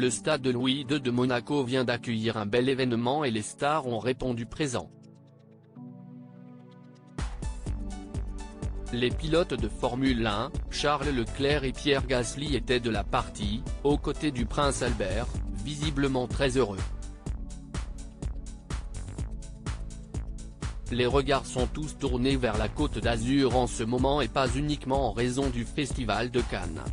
Le stade Louis II de Monaco vient d'accueillir un bel événement et les stars ont répondu présent. Les pilotes de Formule 1, Charles Leclerc et Pierre Gasly étaient de la partie, aux côtés du prince Albert, visiblement très heureux. Les regards sont tous tournés vers la Côte d'Azur en ce moment et pas uniquement en raison du Festival de Cannes.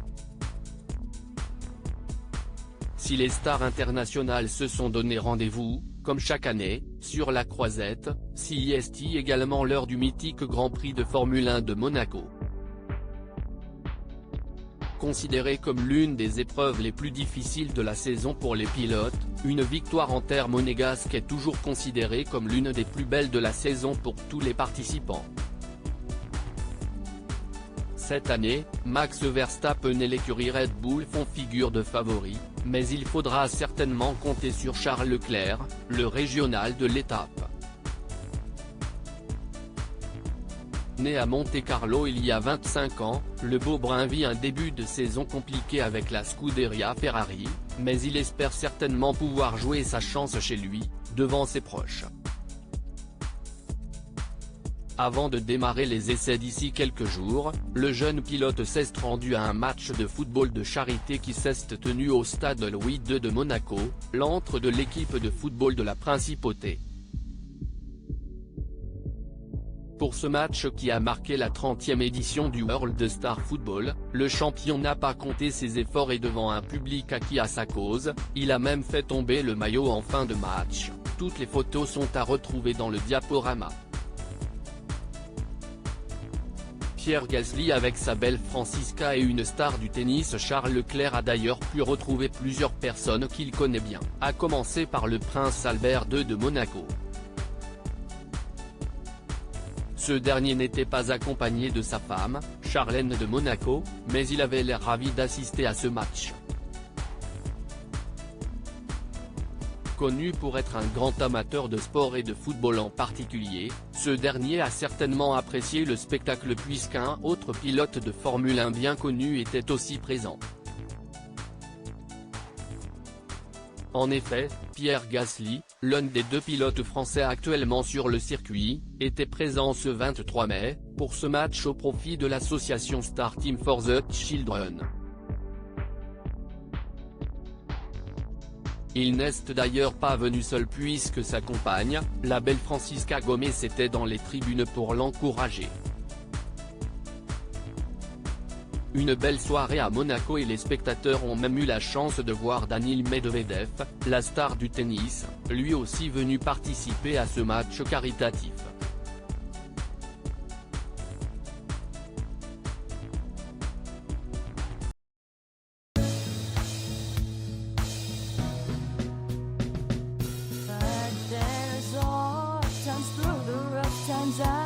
Si les stars internationales se sont donné rendez-vous, comme chaque année, sur la Croisette, c'est également l'heure du mythique Grand Prix de Formule 1 de Monaco. Considérée comme l'une des épreuves les plus difficiles de la saison pour les pilotes, une victoire en terre monégasque est toujours considérée comme l'une des plus belles de la saison pour tous les participants. Cette année, Max Verstappen et l'écurie Red Bull font figure de favoris, mais il faudra certainement compter sur Charles Leclerc, le régional de l'étape. Né à Monte-Carlo il y a 25 ans, le Beaubrun vit un début de saison compliqué avec la Scuderia Ferrari, mais il espère certainement pouvoir jouer sa chance chez lui, devant ses proches. Avant de démarrer les essais d'ici quelques jours, le jeune pilote s'est rendu à un match de football de charité qui s'est tenu au stade Louis II de Monaco, l'antre de l'équipe de football de la Principauté. Pour ce match qui a marqué la 30e édition du World Star Football, le champion n'a pas compté ses efforts et devant un public acquis à sa cause, il a même fait tomber le maillot en fin de match. Toutes les photos sont à retrouver dans le diaporama. Pierre Gasly avec sa belle Francisca et une star du tennis Charles Leclerc a d'ailleurs pu retrouver plusieurs personnes qu'il connaît bien, à commencer par le prince Albert II de Monaco. Ce dernier n'était pas accompagné de sa femme, Charlène de Monaco, mais il avait l'air ravi d'assister à ce match. Connu pour être un grand amateur de sport et de football en particulier, ce dernier a certainement apprécié le spectacle puisqu'un autre pilote de Formule 1 bien connu était aussi présent. En effet, Pierre Gasly, l'un des deux pilotes français actuellement sur le circuit, était présent ce 23 mai, pour ce match au profit de l'association Star Team for the Children. Il n'est d'ailleurs pas venu seul puisque sa compagne, la belle Francisca Gomez était dans les tribunes pour l'encourager. Une belle soirée à Monaco et les spectateurs ont même eu la chance de voir Daniil Medvedev, la star du tennis, lui aussi venu participer à ce match caritatif. Through the rough times